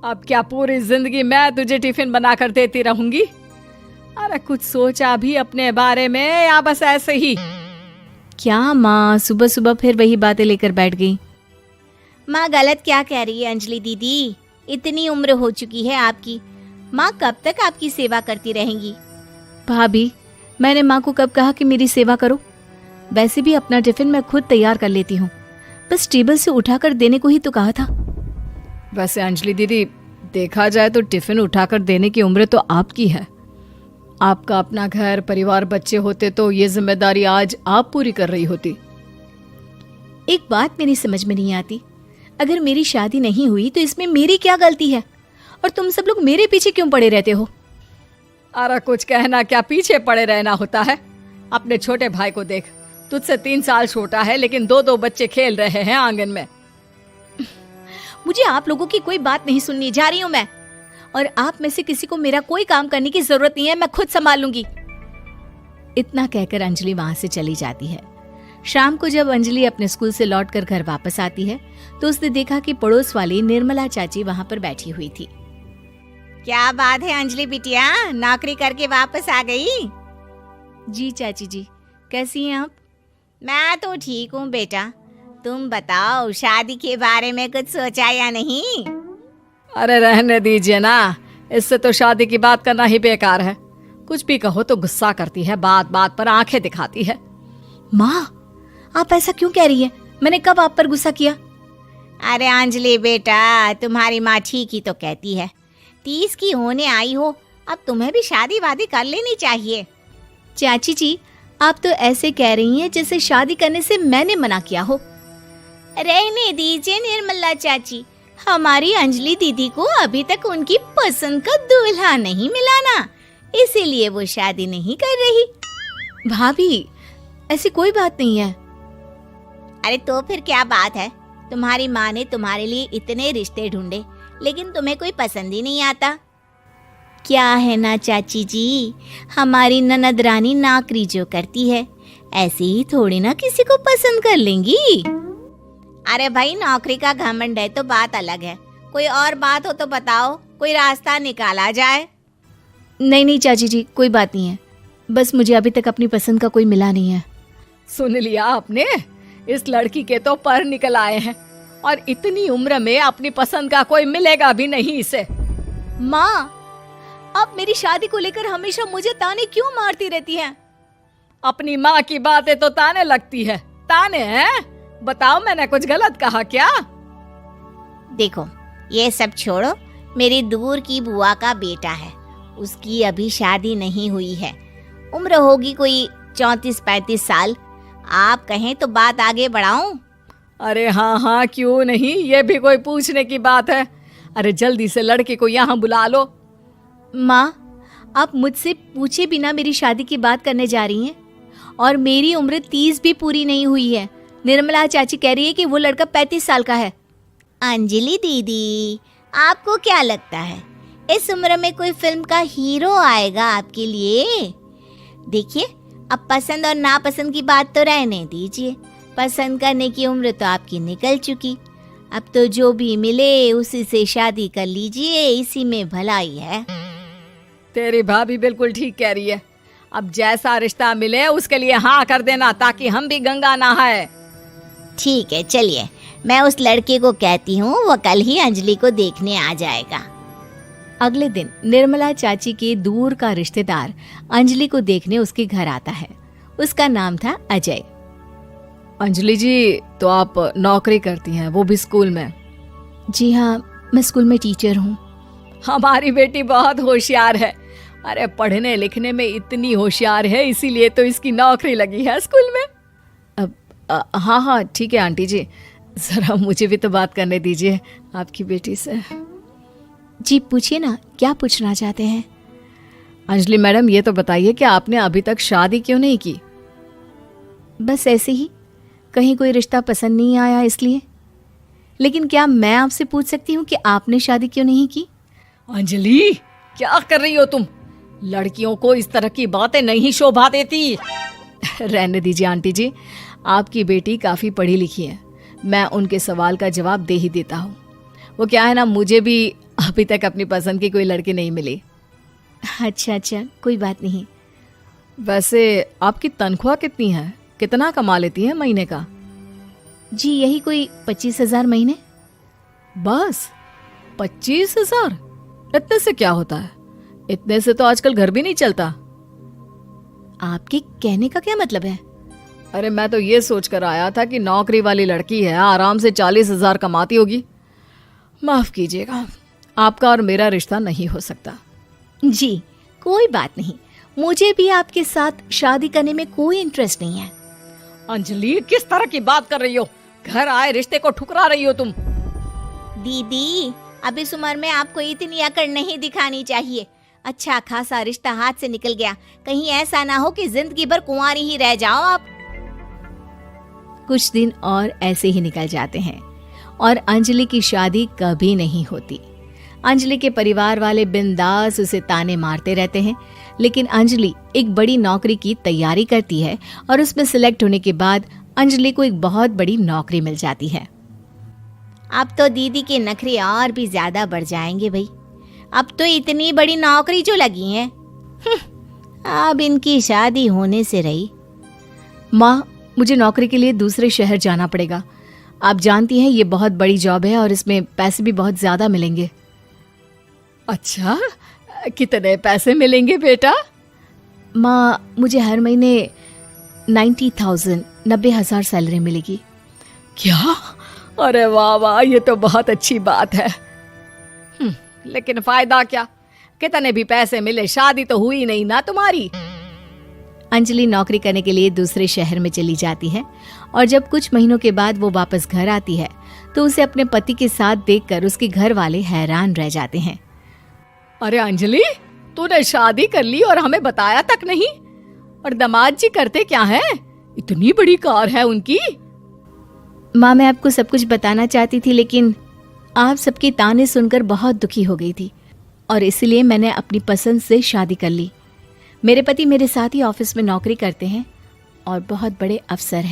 अब क्या पूरी जिंदगी मैं तुझे टिफिन बना कर देती रहूंगी? अरे कुछ सोचा भी अपने बारे में या बस ऐसे ही? क्या माँ सुबह सुबह फिर वही बातें लेकर बैठ गई। माँ गलत क्या कह रही है अंजलि दीदी, इतनी उम्र हो चुकी है आपकी, माँ कब तक आपकी सेवा करती रहेंगी? भाभी मैंने माँ को कब कहा कि मेरी सेवा करो? वैसे भी अपना टिफिन मैं खुद तैयार कर लेती हूँ, बस टेबल से उठाकर देने को ही तो कहा था। वैसे अंजलि दीदी, देखा जाए तो टिफिन उठाकर देने की उम्र तो आपकी है। आपका अपना घर परिवार बच्चे होते तो ये जिम्मेदारी आज आप पूरी कर रही होती। एक बात मेरी समझ में नहीं आती, अगर मेरी शादी नहीं हुई तो इसमें मेरी क्या गलती है और तुम सब लोग मेरे पीछे क्यों पड़े रहते हो? अरे कुछ कहना क्या पीछे पड़े रहना होता है? अपने छोटे भाई को देख, तुझसे 3 साल छोटा है लेकिन 2 बच्चे खेल रहे हैं आंगन में। मुझे आप लोगों की कोई बात नहीं सुननी, जा रही हूँ मैं। और आप में से किसी को मेरा कोई काम करने की जरूरत नहीं है, मैं खुद संभाल लूंगी। इतना कहकर अंजलि वहां से चली जाती है। शाम को जब अंजलि अपने स्कूल से लौटकर घर वापस आती है तो उसने देखा कि पड़ोस वाली निर्मला चाची वहां पर बैठी हुई थी। क्या बात है अंजलि बिटिया, नौकरी करके वापस आ गई? जी चाची जी, कैसी हैं आप? मैं तो ठीक हूँ बेटा, तुम बताओ शादी के बारे में कुछ सोचा या नहीं? अरे रहने दीजिए ना, इससे तो शादी की बात करना ही बेकार है। कुछ भी कहो तो गुस्सा करती है, बात बात पर आंखें दिखाती है। माँ आप ऐसा क्यों कह रही है? मैंने कब आप पर गुस्सा किया? अरे अंजलि बेटा, तुम्हारी माँ ठीक ही तो कहती है, 30 की होने आई हो, अब तुम्हें भी शादी वादी कर लेनी चाहिए। चाची जी आप तो ऐसे कह रही हैं जैसे शादी करने से मैंने मना किया हो। रहने दीजिए निर्मला चाची, हमारी अंजलि दीदी को अभी तक उनकी पसंद का दूल्हा नहीं मिला ना, इसीलिए वो शादी नहीं कर रही। भाभी ऐसी कोई बात नहीं है। अरे तो फिर क्या बात है? तुम्हारी माँ ने तुम्हारे लिए इतने रिश्ते ढूंढे लेकिन तुम्हें कोई पसंद ही नहीं आता। क्या है ना चाची जी, हमारी ननद रानी नौकरी जो करती है ऐसे ही थोड़ी ना किसी को पसंद कर लेंगी। अरे भाई नौकरी का घमंड है तो बात अलग है, कोई और बात हो तो बताओ, कोई रास्ता निकाला जाए। नहीं चाची जी कोई बात नहीं है, बस मुझे अभी तक अपनी पसंद का कोई मिला नहीं है। सुन लिया आपने, इस लड़की के तो पर निकल आए हैं और इतनी उम्र में अपनी पसंद का कोई मिलेगा भी नहीं इसे। माँ आप मेरी शादी को लेकर हमेशा मुझे ताने क्यों मारती रहती हैं? अपनी माँ की बातें तो ताने लगती है। ताने हैं? बताओ मैंने कुछ गलत कहा क्या? देखो ये सब छोड़ो, मेरी दूर की बुआ का बेटा है, उसकी अभी शादी नहीं हुई है, उम्र होगी कोई 34-35 साल। आप कहें तो बात आगे बढ़ाऊं? अरे हाँ क्यों नहीं, ये भी कोई पूछने की बात है। अरे जल्दी से लड़के को यहाँ बुला लो। माँ आप मुझसे पूछे बिना मेरी शादी की बात करने जा रही हैं और मेरी उम्र 30 भी पूरी नहीं हुई है। निर्मला चाची कह रही है कि वो लड़का 35 साल का है। अंजलि दीदी आपको क्या लगता है इस उम्र में कोई फिल्म का हीरो आएगा आपके लिए? देखिए अब पसंद और नापसंद की बात तो रहने दीजिए, पसंद करने की उम्र तो आपकी निकल चुकी, अब तो जो भी मिले उसी से शादी कर लीजिए, इसी में भलाई है। तेरी भाभी बिल्कुल ठीक कह रही है, अब जैसा रिश्ता मिले उसके लिए हाँ कर देना ताकि हम भी गंगा नहाए। ठीक है चलिए, मैं उस लड़के को कहती हूँ, वो कल ही अंजलि को देखने आ जाएगा। अगले दिन निर्मला चाची के दूर का रिश्तेदार अंजलि को देखने उसके घर आता है। उसका नाम था अजय। अंजलि जी तो आप नौकरी करती हैं, वो भी स्कूल में? जी हाँ मैं स्कूल में टीचर हूँ। हमारी बेटी बहुत होशियार है, अरे पढ़ने लिखने में इतनी होशियार है, इसीलिए तो इसकी नौकरी लगी है स्कूल में। हाँ ठीक है आंटी जी, जरा मुझे भी तो बात करने दीजिए आपकी बेटी से। जी पूछिए ना, क्या पूछना चाहते हैं? अंजलि मैडम ये तो बताइए कि आपने अभी तक शादी क्यों नहीं की? बस ऐसे ही, कहीं कोई रिश्ता पसंद नहीं आया इसलिए। लेकिन क्या मैं आपसे पूछ सकती हूँ कि आपने शादी क्यों नहीं की? अंजलि क्या कर रही हो तुम? लड़कियों को इस तरह की बातें नहीं शोभा देती। रहने दीजिए आंटी जी, आपकी बेटी काफ़ी पढ़ी लिखी है, मैं उनके सवाल का जवाब दे ही देता हूँ। वो क्या है ना, मुझे भी अभी तक अपनी पसंद की कोई लड़की नहीं मिली। अच्छा अच्छा, कोई बात नहीं। वैसे आपकी तनख्वाह कितनी है? कितना कमा लेती है महीने का? जी यही कोई 25,000 महीने। बस 25,000? इतने से क्या होता है? इतने से तो आजकल घर भी नहीं चलता। आपके कहने का क्या मतलब है? अरे मैं तो ये सोच कर आया था कि नौकरी वाली लड़की है, आराम से 40,000 कमाती होगी। माफ कीजिएगा, आपका और मेरा रिश्ता नहीं हो सकता। जी कोई बात नहीं, मुझे भी आपके साथ शादी करने में कोई इंटरेस्ट नहीं है। अंजलि, किस तरह की बात कर रही हो? घर आए रिश्ते को ठुकरा रही हो तुम। दीदी, अब इस उम्र में आपको इतनी अकड़ नहीं दिखानी चाहिए। अच्छा खासा रिश्ता हाथ से निकल गया, कहीं ऐसा ना हो कि जिंदगी भर कुंवारी ही रह जाओ आप। कुछ दिन और ऐसे ही निकल जाते हैं और अंजलि की शादी कभी नहीं होती। अंजलि के परिवार वाले बिंदास उसे ताने मारते रहते हैं, लेकिन अंजलि एक बड़ी नौकरी की तैयारी करती है और उसमें सिलेक्ट होने के बाद अंजलि को एक बहुत बड़ी नौकरी मिल जाती है। अब तो दीदी के नखरे और भी ज्यादा बढ़ जाएंगे भाई। अब तो इतनी बड़ी नौकरी जो लगी है, अब इनकी शादी होने से रही। माँ, मुझे नौकरी के लिए दूसरे शहर जाना पड़ेगा। आप जानती हैं ये बहुत बड़ी जॉब है और इसमें पैसे भी बहुत ज्यादा मिलेंगे। अच्छा, कितने पैसे मिलेंगे बेटा? माँ, मुझे हर महीने 90,000 सैलरी मिलेगी। क्या? अरे वाह वाह, ये तो बहुत अच्छी बात है। लेकिन फायदा क्या? कितने भी पैसे मिले, शादी तो हुई नहीं ना तुम्हारी। अंजलि नौकरी करने के लिए दूसरे शहर में चली जाती है और जब कुछ महीनों के बाद वो वापस घर आती है तो उसे अपने पति के साथ देखकर उसके घर वाले हैरान रह जाते हैं। अरे अंजलि, तूने शादी कर ली और हमें बताया तक नहीं। और दामाद जी करते क्या हैं? इतनी बड़ी कार है उनकी। माँ, मैं आपको सब कुछ बताना चाहती थी, लेकिन आप सबके ताने सुनकर बहुत दुखी हो गई थी और इसलिए मैंने अपनी पसंद से शादी कर ली। मेरे पति मेरे साथ ही ऑफिस में नौकरी करते हैं और बहुत बड़े अफसर हैं।